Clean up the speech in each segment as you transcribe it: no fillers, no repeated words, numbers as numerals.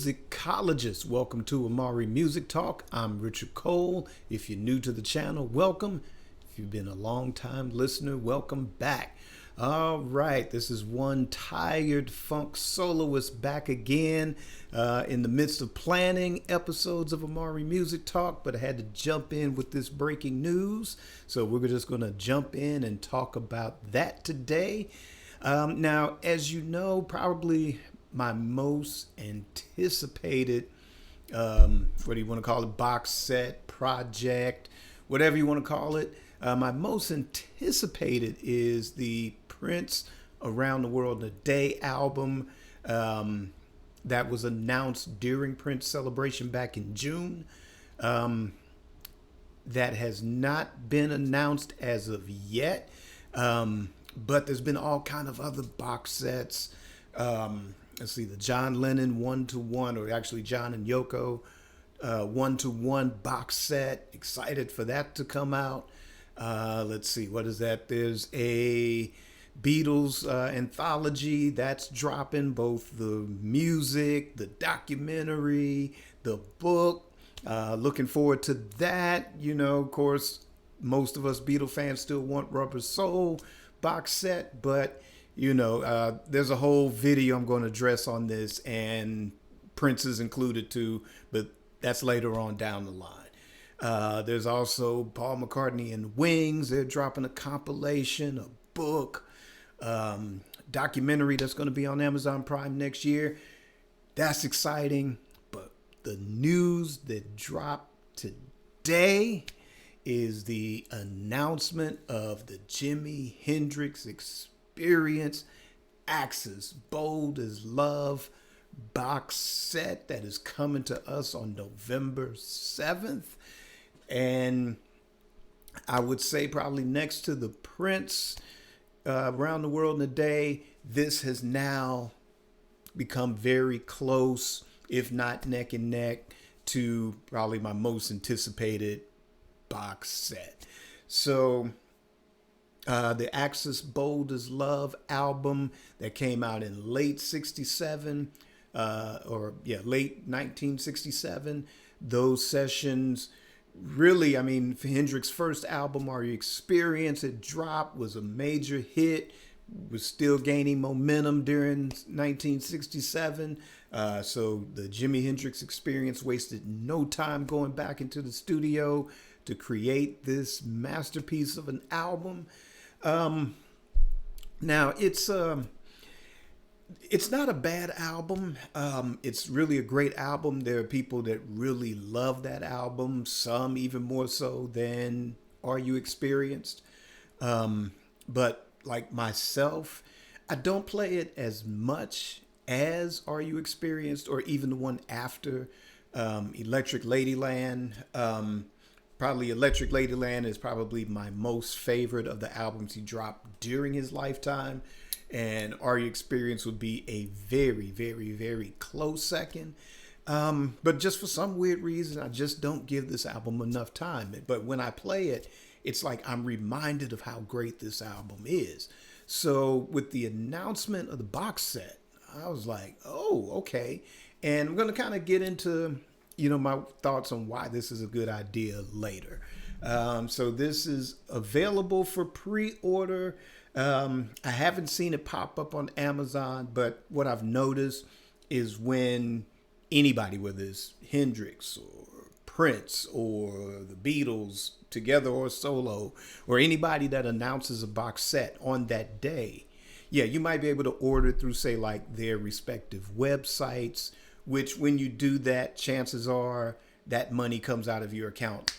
musicologists. Welcome to Amari Music Talk. I'm Richard Cole. If you're new to the channel, welcome. If you've been a long time listener, welcome back. All right, this is one tired funk soloist back again in the midst of planning episodes of Amari Music Talk, but I had to jump in with this breaking news. So we're just going to jump in and talk about that today. Now, as you know, probably my most anticipated, what do you want to call it, box set, project, whatever you want to call it. My most anticipated is the Prince Around the World in a Day album that was announced during Prince Celebration back in June. That has not been announced as of yet, but there's been all kind of other box sets. Let's see, the John Lennon 1-to-1, or actually John and Yoko 1-to-1 box set. Excited for that to come out. Let's see, what is that? There's a Beatles anthology that's dropping, both the music, the documentary, the book. Looking forward to that. You know, of course, most of us Beatle fans still want Rubber Soul box set, but you know, there's a whole video I'm going to address on this, and Prince is included too, but that's later on down the line. There's also Paul McCartney and Wings. They're dropping a compilation, a book, documentary that's going to be on Amazon Prime next year. That's exciting. But the news that dropped today is the announcement of the Jimi Hendrix Experience Bold as Love box set that is coming to us on November 7th. And I would say probably next to the Prince Around the World in a Day, this has now become very close, if not neck and neck, to probably my most anticipated box set. So the Bold as Love album that came out in late 67, late 1967, those sessions really, I mean, Hendrix's first album, Amari Experience, it dropped, was a major hit, was still gaining momentum during 1967. So the Jimi Hendrix Experience wasted no time going back into the studio to create this masterpiece of an album. Now it's not a bad album. It's really a great album. There are people that really love that album, some even more so than Are You Experienced? But like myself, I don't play it as much as Are You Experienced, or even the one after, Electric Ladyland. Probably Electric Ladyland is probably my most favorite of the albums he dropped during his lifetime. And Are You Experience would be a very, very, very close second. But just for some weird reason, I just don't give this album enough time. But when I play it, it's like I'm reminded of how great this album is. So with the announcement of the box set, I was like, oh, okay. And I'm going to kind of get into, you know, my thoughts on why this is a good idea later. So this is available for pre-order. I haven't seen it pop up on Amazon, but what I've noticed is when anybody, whether it's Hendrix or Prince or the Beatles together or solo, or anybody that announces a box set on that day, yeah, you might be able to order it through, say, like their respective websites, which when you do that, chances are that money comes out of your account,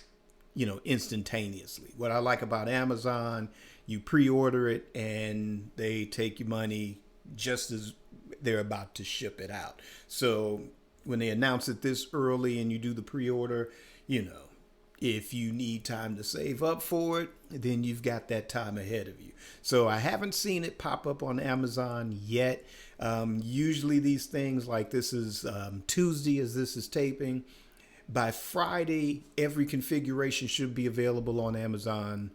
you know, instantaneously. What I like about Amazon, you pre-order it and they take your money just as they're about to ship it out. So when they announce it this early and you do the pre-order, you know, if you need time to save up for it, then you've got that time ahead of you. So I haven't seen it pop up on Amazon yet. Usually these things, like this is Tuesday as this is taping. By Friday, every configuration should be available on Amazon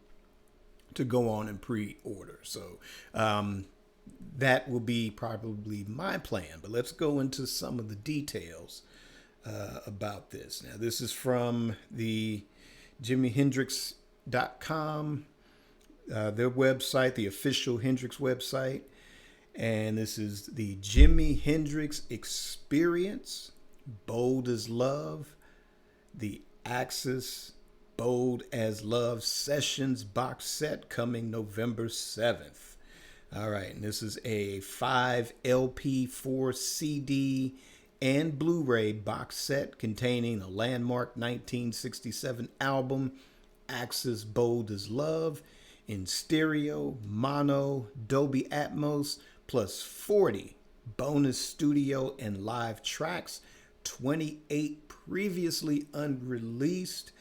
to go on and pre-order. So that will be probably my plan. But let's go into some of the details about this. Now, this is from the JimiHendrix.com, their website, the official Hendrix website. And this is the Jimi Hendrix Experience Bold as Love, the Axis Bold as Love Sessions box set coming November 7th. All right, and this is a 5 LP, 4 CD, and Blu-ray box set containing a landmark 1967 album, Axis Bold as Love, in stereo, mono, Dolby Atmos, plus 40 bonus studio and live tracks, 28 previously unreleased,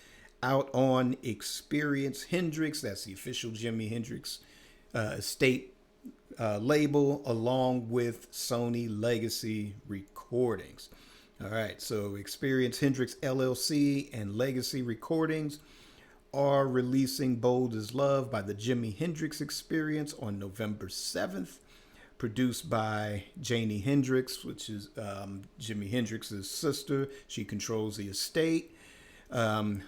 out on Experience Hendrix. That's the official Jimi Hendrix estate label, along with Sony Legacy Recordings. All right, so Experience Hendrix LLC and Legacy Recordings are releasing Bold as Love by the Jimi Hendrix Experience on November 7th. Produced by Jimi Hendrix, which is Jimi Hendrix's sister. She controls the estate. Let's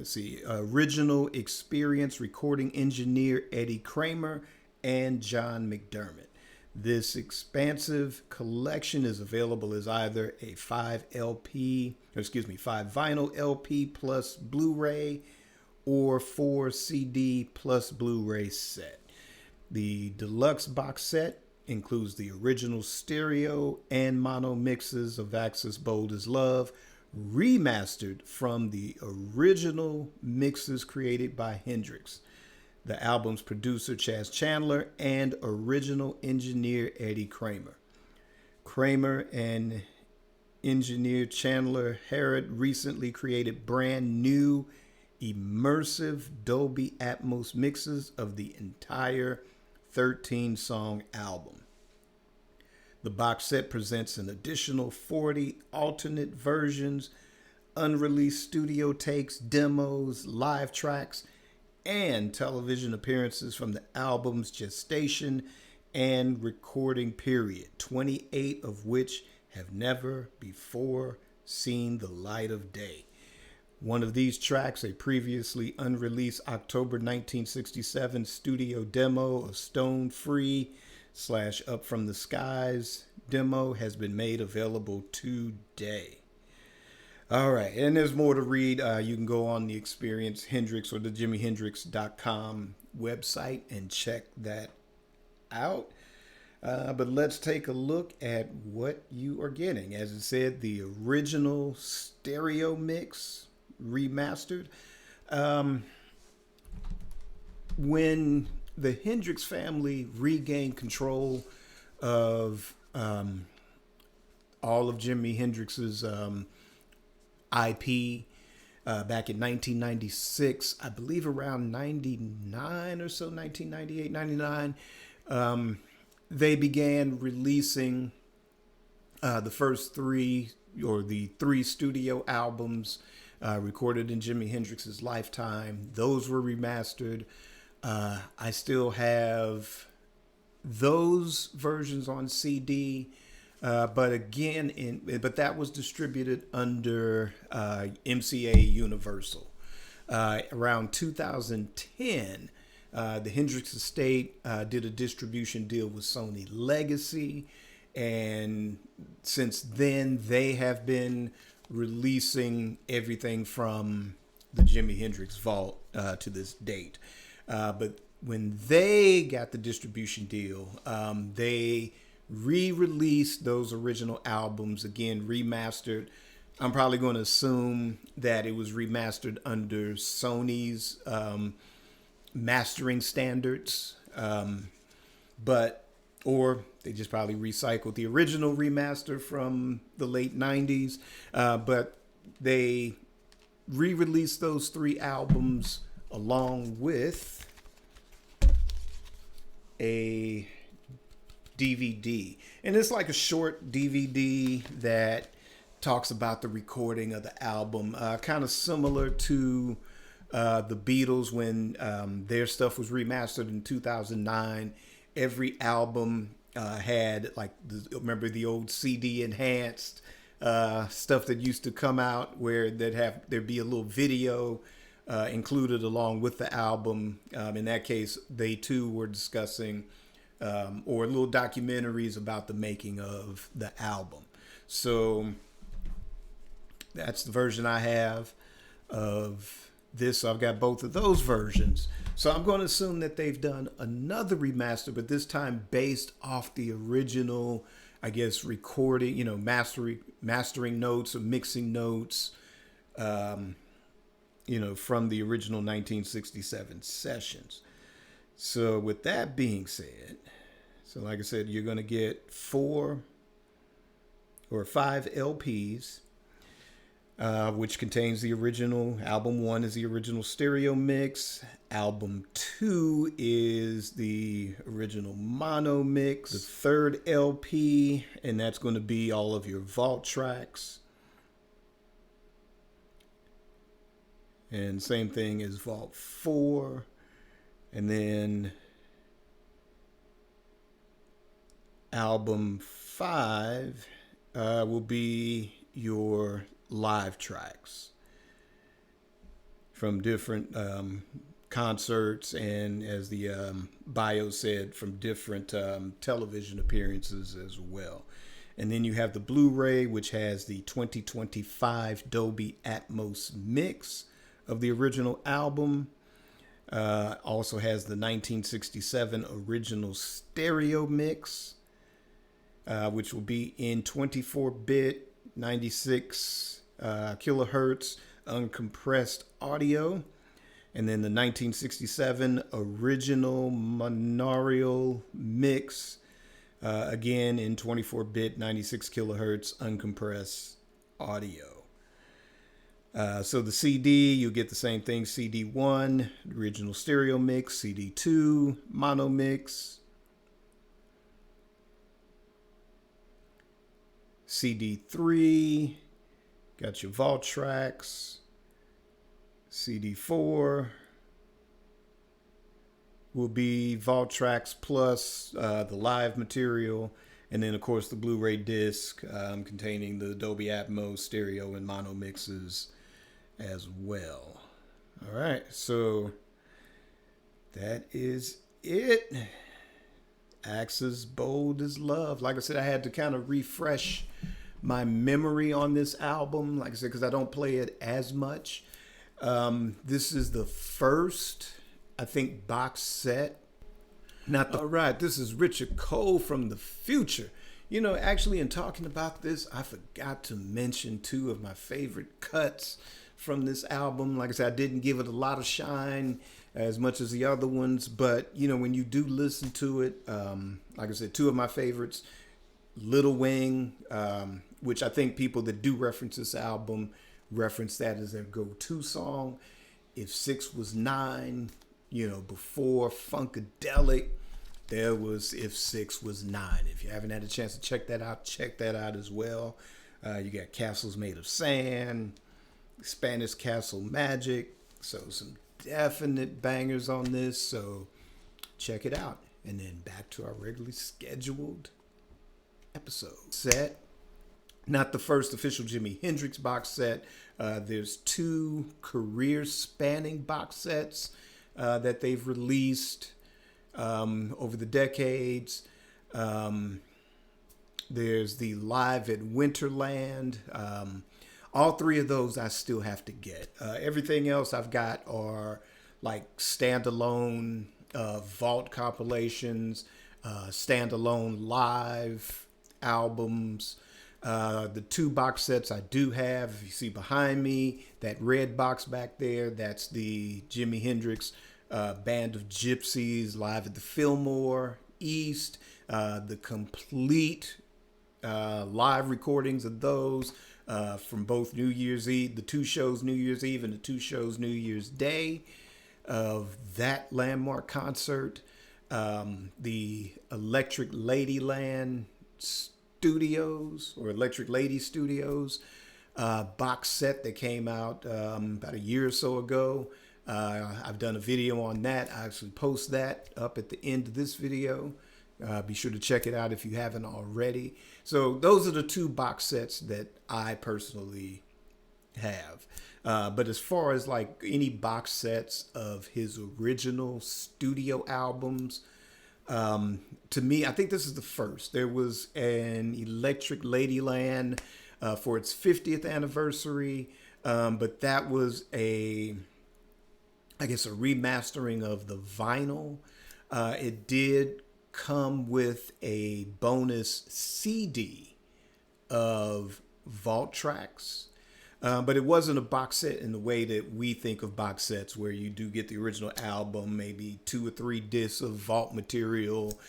see, original Experience recording engineer Eddie Kramer and John McDermott. This expansive collection is available as either a 5 vinyl LP plus Blu-ray or 4 CD plus Blu-ray set. The deluxe box set includes the original stereo and mono mixes of Axis Bold as Love, remastered from the original mixes created by Hendrix, the album's producer Chaz Chandler, and original engineer Eddie Kramer. Kramer and engineer Chandler Harrod recently created brand new immersive Dolby Atmos mixes of the entire 13-song album. The box set presents an additional 40 alternate versions, unreleased studio takes, demos, live tracks, and television appearances from the album's gestation and recording period, 28 of which have never before seen the light of day. One of these tracks, a previously unreleased October 1967 studio demo of Stone Free / Up From the Skies demo, has been made available today. All right, and there's more to read. You can go on the Experience Hendrix or the JimiHendrix.com website and check that out. But let's take a look at what you are getting. As it said, the original stereo mix remastered. When the Hendrix family regained control of all of Jimi Hendrix's IP back in 1996, I believe around 99 or so, 1998, 99, they began releasing the first three studio albums recorded in Jimi Hendrix's lifetime. Those were remastered. I still have those versions on CD, but that was distributed under MCA Universal. Around 2010, the Hendrix estate did a distribution deal with Sony Legacy, and since then they have been releasing everything from the Jimi Hendrix vault to this date. But when they got the distribution deal, they re-released those original albums, again remastered. I'm probably going to assume that it was remastered under Sony's mastering standards, or they just probably recycled the original remaster from the late 90s, but they re-released those 3 albums along with a DVD. And it's like a short DVD that talks about the recording of the album, kind of similar to the Beatles when their stuff was remastered in 2009. every album had like remember the old CD enhanced stuff that used to come out where there'd be a little video included along with the album. In that case, they too were discussing or little documentaries about the making of the album. So that's the version I have of this. So I've got both of those versions. So I'm going to assume that they've done another remaster, but this time based off the original, I guess, recording, mastering notes or mixing notes, from the original 1967 sessions. So with that being said, so like I said, you're going to get 4 or 5 LPs, which contains the original. Album 1 is the original stereo mix. Album 2 is the original mono mix. The third LP, and that's going to be all of your vault tracks. And same thing as Vault 4. And then album 5 will be your live tracks from different concerts, and as the bio said, from different television appearances as well. And then you have the Blu-ray, which has the 2025 Dolby Atmos mix of the original album. Also has the 1967 original stereo mix, which will be in 24-bit, 96 kilohertz uncompressed audio. And then the 1967 original monaural mix, again in 24-bit, 96 kilohertz uncompressed audio. So the CD, you get the same thing. CD1, original stereo mix. CD2, mono mix. CD3, got your vault tracks. CD4 will be vault tracks plus the live material. And then, of course, the Blu-ray disc containing the Dolby Atmos stereo and mono mixes as well. All right, so that is it. Axis Bold is Love. Like I said, I had to kind of refresh my memory on this album, like I said, because I don't play it as much. This is the first, I think, box set. All right, this is Richard Cole from the future. Actually, in talking about this, I forgot to mention 2 of my favorite cuts from this album. Like I said, I didn't give it a lot of shine as much as the other ones, but when you do listen to it, like I said, 2 of my favorites, Little Wing, which I think people that do reference this album reference that as their go-to song. If 6 was 9, before Funkadelic, there was If 6 Was 9. If you haven't had a chance to check that out as well. You got Castles Made of Sand, Spanish Castle Magic. So some definite bangers on this. So check it out. And then back to our regularly scheduled episode. Set. Not the first official Jimi Hendrix box set. There's 2 career-spanning box sets that they've released over the decades. There's the Live at Winterland. All 3 of those I still have to get. Everything else I've got are like standalone vault compilations, standalone live albums. The 2 box sets I do have, if you see behind me, that red box back there, that's the Jimi Hendrix Band of Gypsies live at the Fillmore East. The complete live recordings of those from both New Year's Eve, the 2 shows New Year's Eve and the 2 shows New Year's Day of that landmark concert. The Electric Ladyland Studios or Electric Lady Studios box set that came out about a year or so ago. I've done a video on that. I actually post that up at the end of this video. Be sure to check it out if you haven't already. So those are the two box sets that I personally have. But as far as like any box sets of his original studio albums, to me, I think this is the first. There was an Electric Ladyland for its 50th anniversary, but that was I guess, a remastering of the vinyl. It did come with a bonus CD of vault tracks. But it wasn't a box set in the way that we think of box sets, where you do get the original album, maybe 2 or 3 discs of vault material,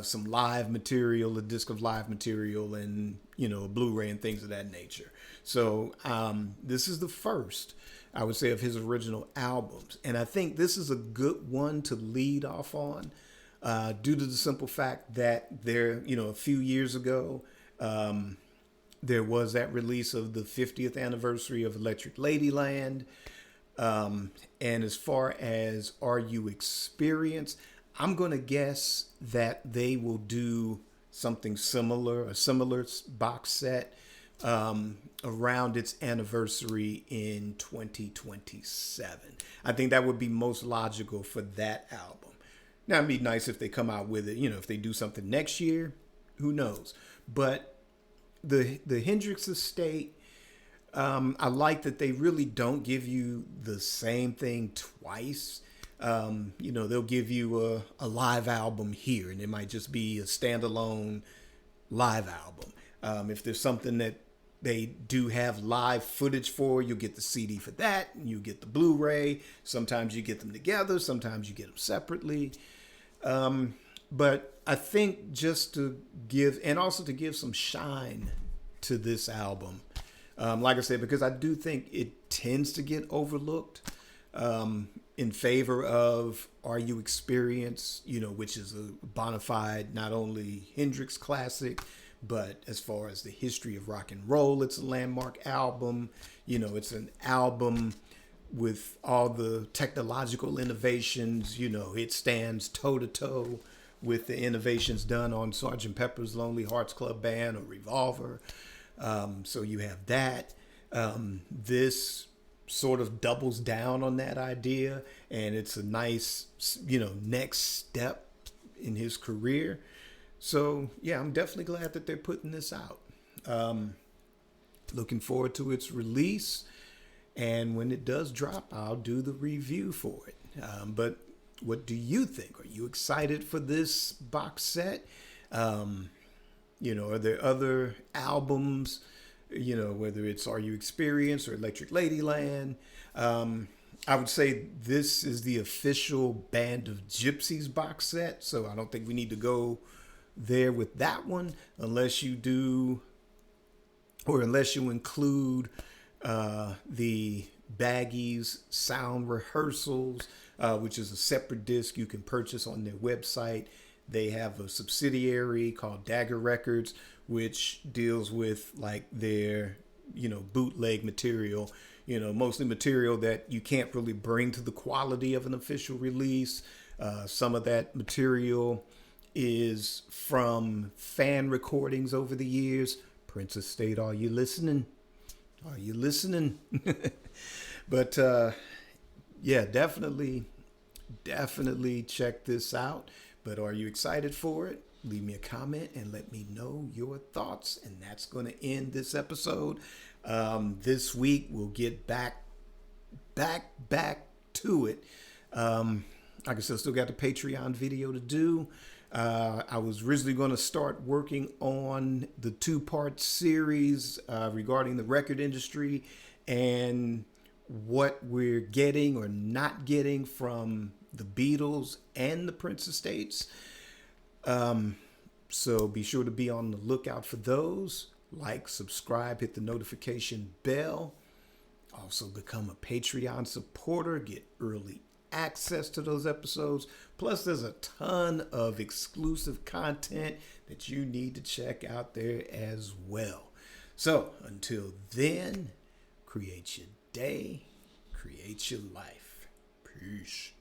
some live material, a disc of live material, and, you know, a Blu-ray and things of that nature. So this is the first, I would say, of his original albums. And I think this is a good one to lead off on, due to the simple fact that there, you know, a few years ago, there was that release of the 50th anniversary of Electric Ladyland. And as far as Are You Experienced, I'm going to guess that they will do something similar, a similar box set around its anniversary in 2027. I think that would be most logical for that album. Now, it'd be nice if they come out with it, you know, if they do something next year, who knows? But the Hendrix estate, I like that they really don't give you the same thing twice. You know, they'll give you a live album here, and it might just be a standalone live album. If there's something that they do have live footage for, you'll get the CD for that, and you get the Blu-ray. Sometimes you get them together, sometimes you get them separately. But I think just to give, and also to give some shine to this album, like I said, because I do think it tends to get overlooked in favor of Are You Experienced, you know, which is a bona fide, not only Hendrix classic, but as far as the history of rock and roll, it's a landmark album. You know, it's an album with all the technological innovations. You know, it stands toe to toe with the innovations done on Sgt. Pepper's Lonely Hearts Club Band or Revolver. So you have that. This sort of doubles down on that idea, and it's a nice, you know, next step in his career. So yeah, I'm definitely glad that they're putting this out. Looking forward to its release, and when it does drop, I'll do the review for it. But what do you think? Are you excited for this box set? You know, are there other albums, you know, whether it's Are You Experienced or Electric Ladyland? I would say this is the official Band of Gypsies box set, so I don't think we need to go there with that one unless you do, or unless you include the Baggies Sound Rehearsals, which is a separate disc you can purchase on their website. They have a subsidiary called Dagger Records, which deals with like their, you know, bootleg material, you know, mostly material that you can't really bring to the quality of an official release. Some of that material is from fan recordings over the years. Princess State, are you listening? Are you listening? But yeah, definitely check this out. But are you excited for it? Leave me a comment and let me know your thoughts. And that's going to end this episode. This week we'll get back to it. Like I said, still got the Patreon video to do. I was originally going to start working on the 2-part series regarding the record industry and what we're getting or not getting from the Beatles and the Prince estates. So be sure to be on the lookout for those. Like, subscribe, hit the notification bell. Also become a Patreon supporter. Get early access to those episodes. Plus, there's a ton of exclusive content that you need to check out there as well. So until then, create your day, create your life. Peace.